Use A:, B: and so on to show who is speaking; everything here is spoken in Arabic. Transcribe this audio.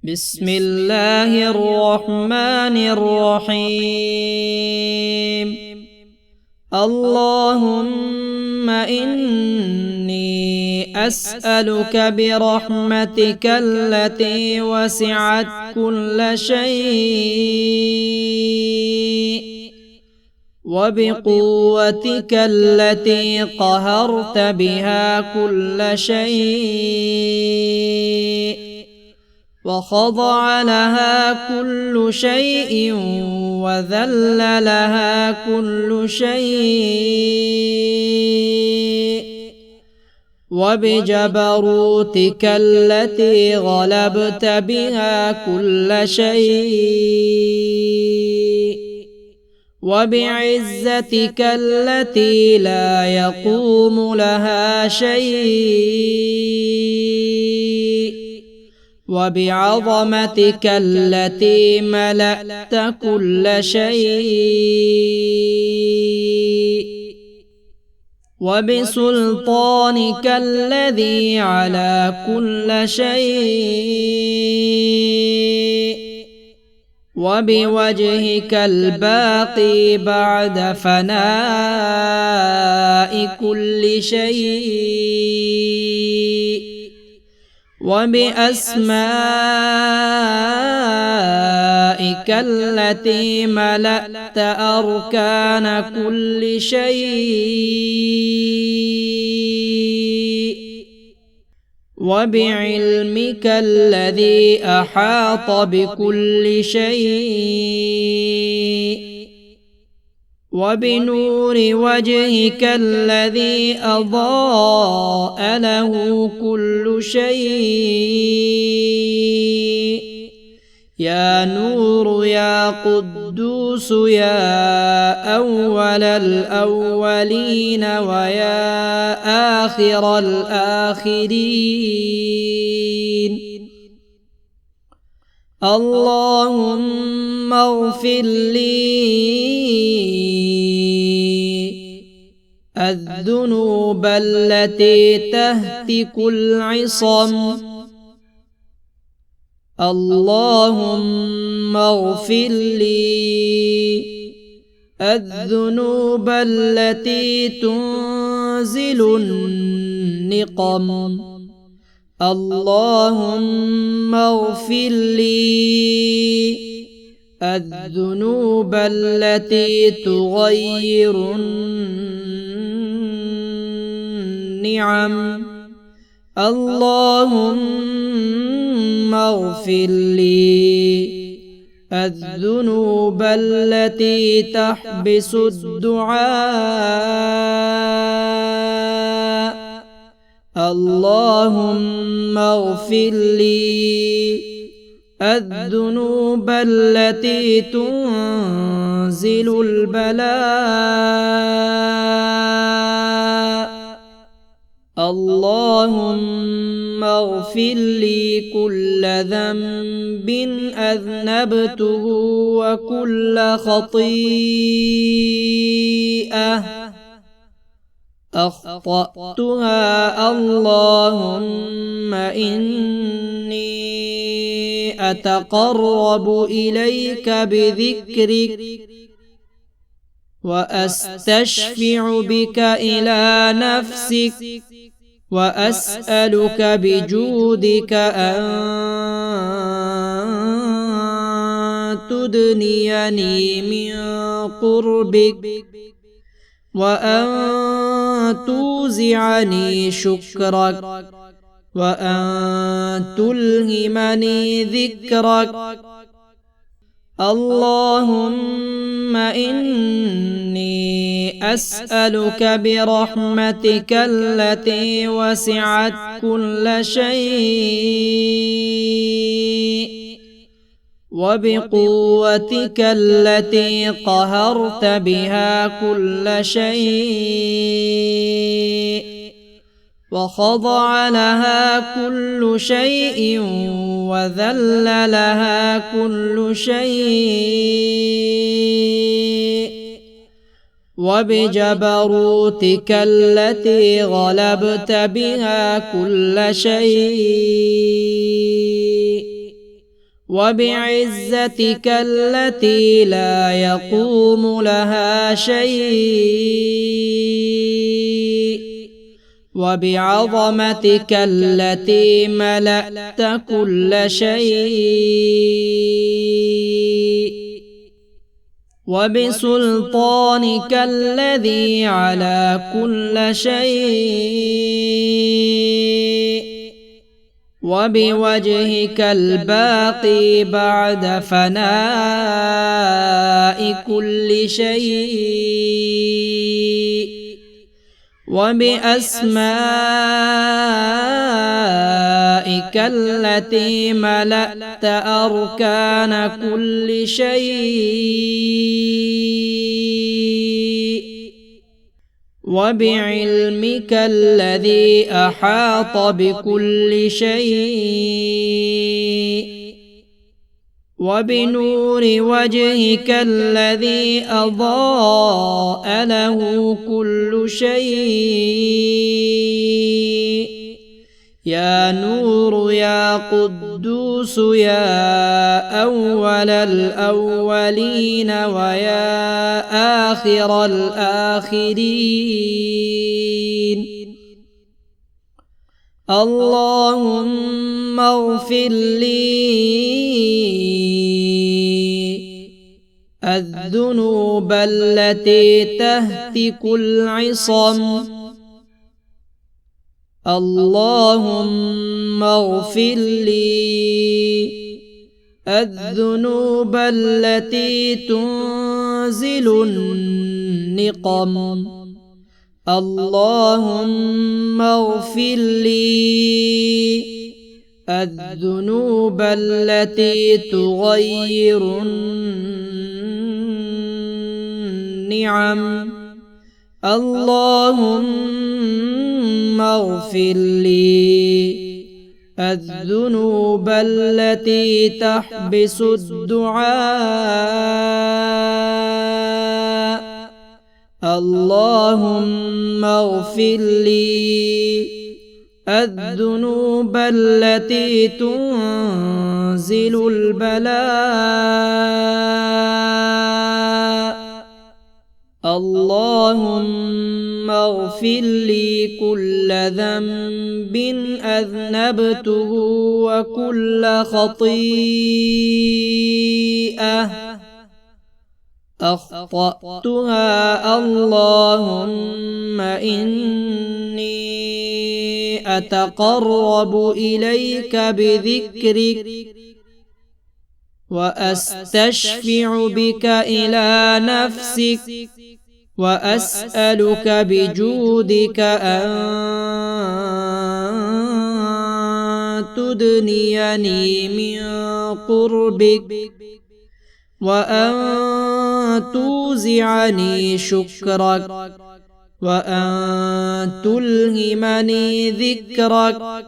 A: بسم الله الرحمن الرحيم. اللهم إني أسألك برحمتك التي وسعت كل شيء وبقوتك التي قهرت بها كل شيء وخضع لها كل شيء وذل لها كل شيء وبجبروتك التي غلبت بها كل شيء وبعزتك التي لا يقوم لها شيء وبعظمتك التي ملأت كل شيء وبسلطانك الذي على كل شيء وبوجهك الباقي بعد فناء كل شيء وبأسمائك التي ملأت أركان كل شيء وبعلمك الذي أحاط بكل شيء وبنور وجهك الذي أضاء له كل شيء يا نور يا قدوس يا أول الأولين ويا آخر الآخرين. اللهم اغفر لي الذنوب التي تهتك العصم. اللهم اغفر لي الذنوب التي تنزل النقم. اللهم اغفر لي الذنوب التي تغير النعم. اللهم اغفر لي الذنوب التي تحبس الدعاء. اللهم اغفر لي الذنوب التي تنزل البلاء. اللهم اغفر لي كل ذنب أذنبته وكل خطيئة أخطأتها. اللهم إني أتقرب إليك بذكرك وأستشفع بك إلى نفسك وأسألك بجودك أن تدنيني من قربك وأن توزعني شكرك وأن تلهمني ذكرك. اللهم إني أسألك برحمتك التي وسعت كل شيء وبقوتك التي قهرت بها كل شيء وخضع لها كل شيء وذل لها كل شيء وبجبروتك التي غلبت بها كل شيء وبعزتك التي لا يقوم لها شيء وبعظمتك التي ملأت كل شيء وبسلطانك الذي على كل شيء وبوجهك الباقي بعد فناء كل شيء وبأسمائك التي ملأت أركان كل شيء وبعلمك الذي أحاط بكل شيء وبنور وجهك الذي أضاء له كل شيء يا نور يا قدوس يا أول الأولين ويا آخر الآخرين اللهم اغفر لي الذنوب التي تهتك العصم اللهم اغفر لي الذنوب التي تنزل النقم اللهم اغفر لي الذنوب التي تغير النعم اللهم اغفر لي الذنوب التي تحبس الدعاء اللهم اغفر لي الذنوب التي تنزل البلاء اللهم اغفر لي كل ذنب أذنبته وكل خطيئة أخطأتها اللهم إني أتقرب إليك بذكرك وأستشفع بك إلى نفسك وأسألك بجودك أن تدنيني من قربك وأن توزعني شكرك وأن تلهمني ذكرك